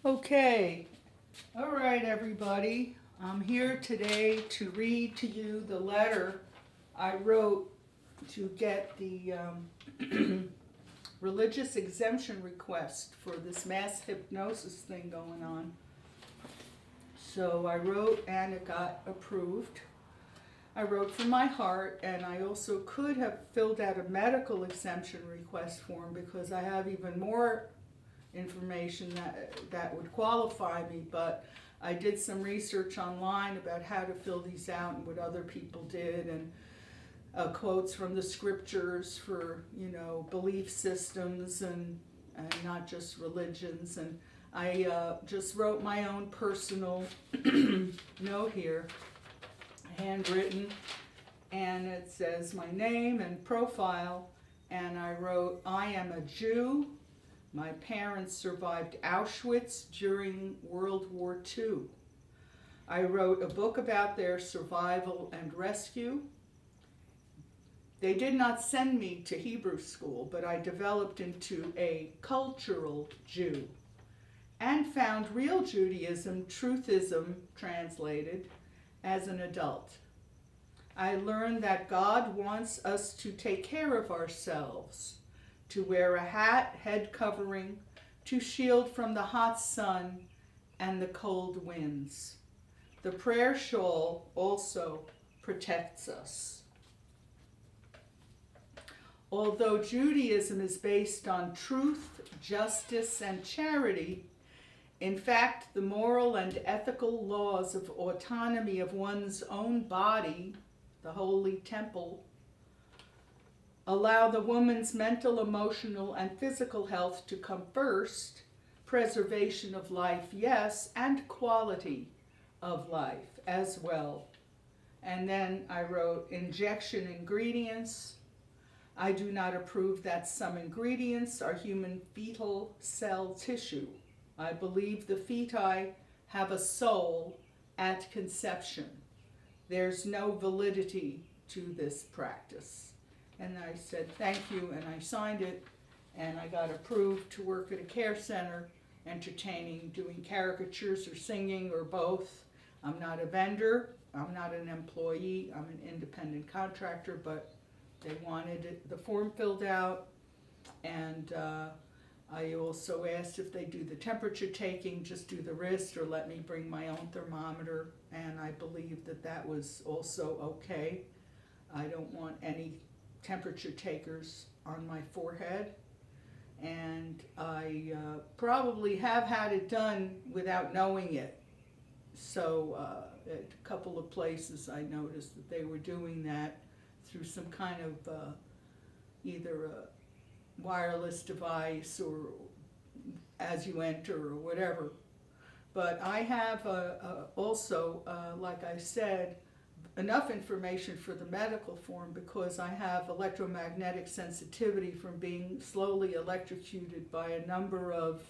Okay, all right, everybody. I'm here today to read to you the letter I wrote to get the religious exemption request for this mass hypnosis thing going on. So I wrote and it got approved. I wrote from my heart, and I also could have filled out a medical exemption request form because I have even more information that would qualify me, but I did some research online about how to fill these out and what other people did, and quotes from the scriptures for belief systems and not just religions. And I just wrote my own personal note here, handwritten, and it says my name and profile, and I wrote, I am a Jew. My parents survived Auschwitz during World War II. I wrote a book about their survival and rescue. They did not send me to Hebrew school, but I developed into a cultural Jew and found real Judaism, truthism translated, as an adult. I learned that God wants us to take care of ourselves, to wear a hat, head covering, to shield from the hot sun and the cold winds. The prayer shawl also protects us. Although Judaism is based on truth, justice, and charity, in fact, the moral and ethical laws of autonomy of one's own body, the holy temple, allow the woman's mental, emotional, and physical health to come first, preservation of life, yes, and quality of life as well. And then I wrote injection ingredients. I do not approve that some ingredients are human fetal cell tissue. I believe the feti have a soul at conception. There's no validity to this practice. And I said thank you, and I signed it, and I got approved to work at a care center, entertaining, doing caricatures or singing or both. I'm not a vendor, I'm not an employee, I'm an independent contractor, but they wanted the form filled out, and I also asked if they do the temperature taking, just do the wrist, or let me bring my own thermometer, and I believe that that was also okay. I don't want any temperature takers on my forehead, and I probably have had it done without knowing it. So at a couple of places I noticed that they were doing that through some kind of either a wireless device or as you enter or whatever. But I have also, like I said, enough information for the medical form because I have electromagnetic sensitivity from being slowly electrocuted by a number of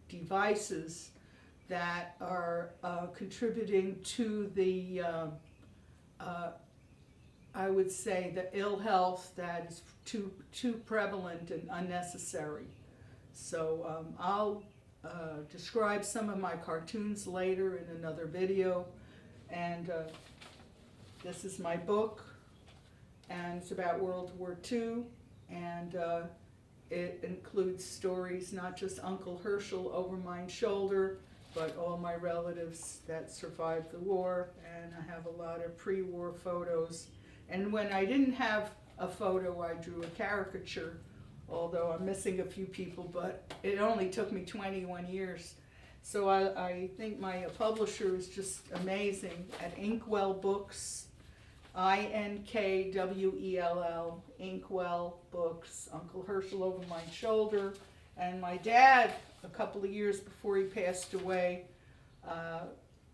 devices that are contributing to the, I would say, the ill health that is too prevalent and unnecessary. So I'll describe some of my cartoons later in another video, and this is my book, and it's about World War II, and it includes stories, not just Uncle Herschel over my shoulder, but all my relatives that survived the war, and I have a lot of pre-war photos. And when I didn't have a photo, I drew a caricature, although I'm missing a few people, but it only took me 21 years. So I think my publisher is just amazing at Inkwell Books, Inkwell, Inkwell Books, Uncle Herschel over my shoulder. And my dad, a couple of years before he passed away,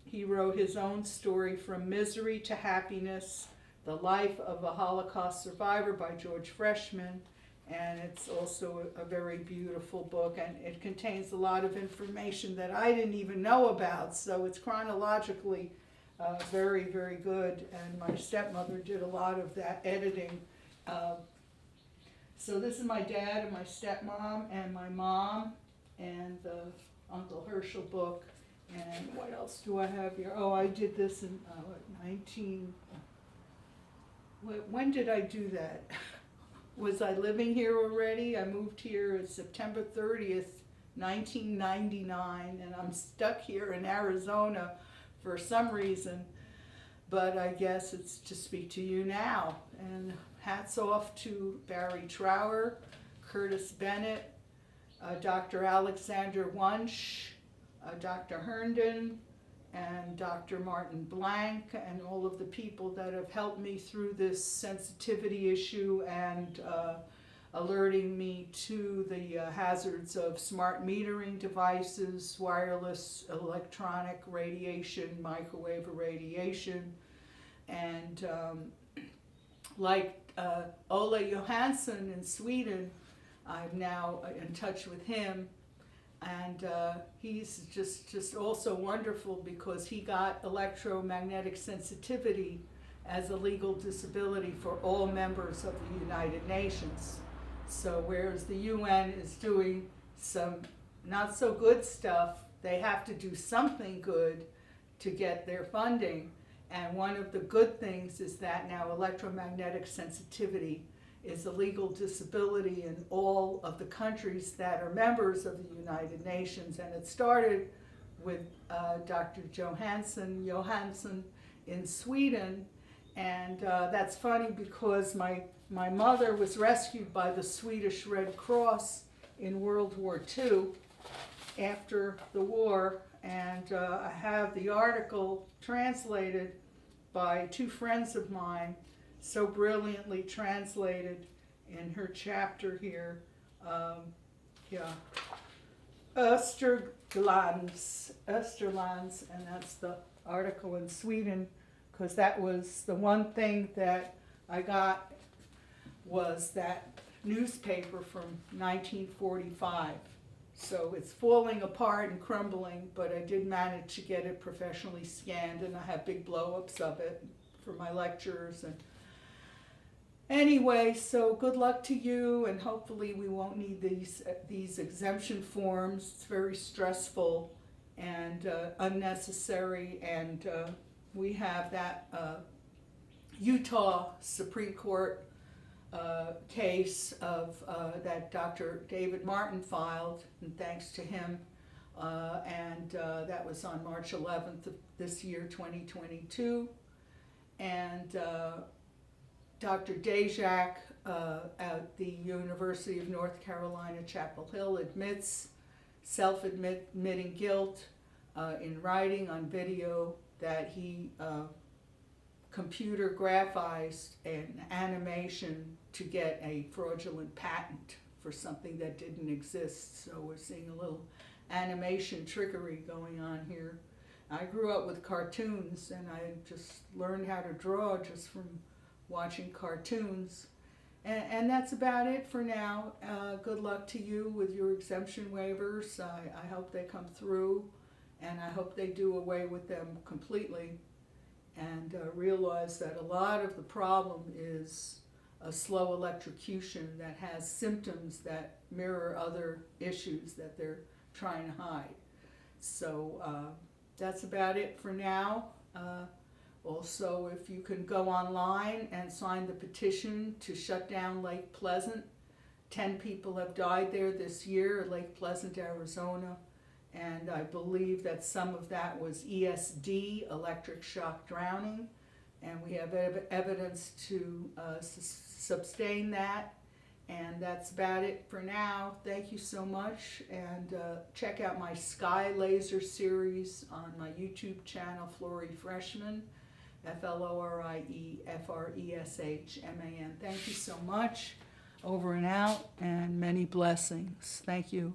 he wrote his own story, From Misery to Happiness, The Life of a Holocaust Survivor by Florie Freshman. And it's also a very beautiful book, and it contains a lot of information that I didn't even know about, so it's chronologically very, very good, and my stepmother did a lot of that editing. So this is my dad and my stepmom and my mom, and Uncle Herschel book. And what else do I have here? Oh, I did this in when did I do that? Was I living here already? I moved here September 30th, 1999, and I'm stuck here in Arizona for some reason, but I guess it's to speak to you now. And hats off to Barry Trower, Curtis Bennett, Dr. Alexander Wunsch, Dr. Herndon, and Dr. Martin Blank, and all of the people that have helped me through this sensitivity issue and alerting me to the hazards of smart metering devices, wireless electronic radiation, microwave radiation, and like Ole Johansson in Sweden, I'm now in touch with him. And he's just also wonderful because he got electromagnetic sensitivity as a legal disability for all members of the United Nations. So whereas the UN is doing some not so good stuff, they have to do something good to get their funding. And one of the good things is that now electromagnetic sensitivity is a legal disability in all of the countries that are members of the United Nations. And it started with Dr. Johansson in Sweden. And that's funny because my mother was rescued by the Swedish Red Cross in World War II after the war. And I have the article translated by two friends of mine, so brilliantly translated in her chapter here. Österlands, and that's the article in Sweden, because that was the one thing that I got was that newspaper from 1945. So it's falling apart and crumbling, but I did manage to get it professionally scanned, and I have big blow-ups of it for my lectures. And anyway, so good luck to you, and hopefully we won't need these exemption forms. It's very stressful and unnecessary, and we have that Utah Supreme Court case of that Dr. David Martin filed, and thanks to him, and that was on March 11th of this year, 2022, and Dr. Dajak at the University of North Carolina, Chapel Hill self-admitting guilt in writing on video that he computer graphized an animation to get a fraudulent patent for something that didn't exist. So we're seeing a little animation trickery going on here. I grew up with cartoons, and I just learned how to draw just from watching cartoons. And that's about it for now. Good luck to you with your exemption waivers. I hope they come through, and I hope they do away with them completely, and realize that a lot of the problem is a slow electrocution that has symptoms that mirror other issues that they're trying to hide. So that's about it for now. Also, if you can go online and sign the petition to shut down Lake Pleasant. 10 people have died there this year at Lake Pleasant, Arizona, and I believe that some of that was ESD, electric shock drowning, and we have evidence to sustain that. And that's about it for now. Thank you so much, and check out my Sky Laser series on my YouTube channel, Florie Freshman, FLORIEFRESHMAN. Thank you so much. Over and out, and many blessings. Thank you.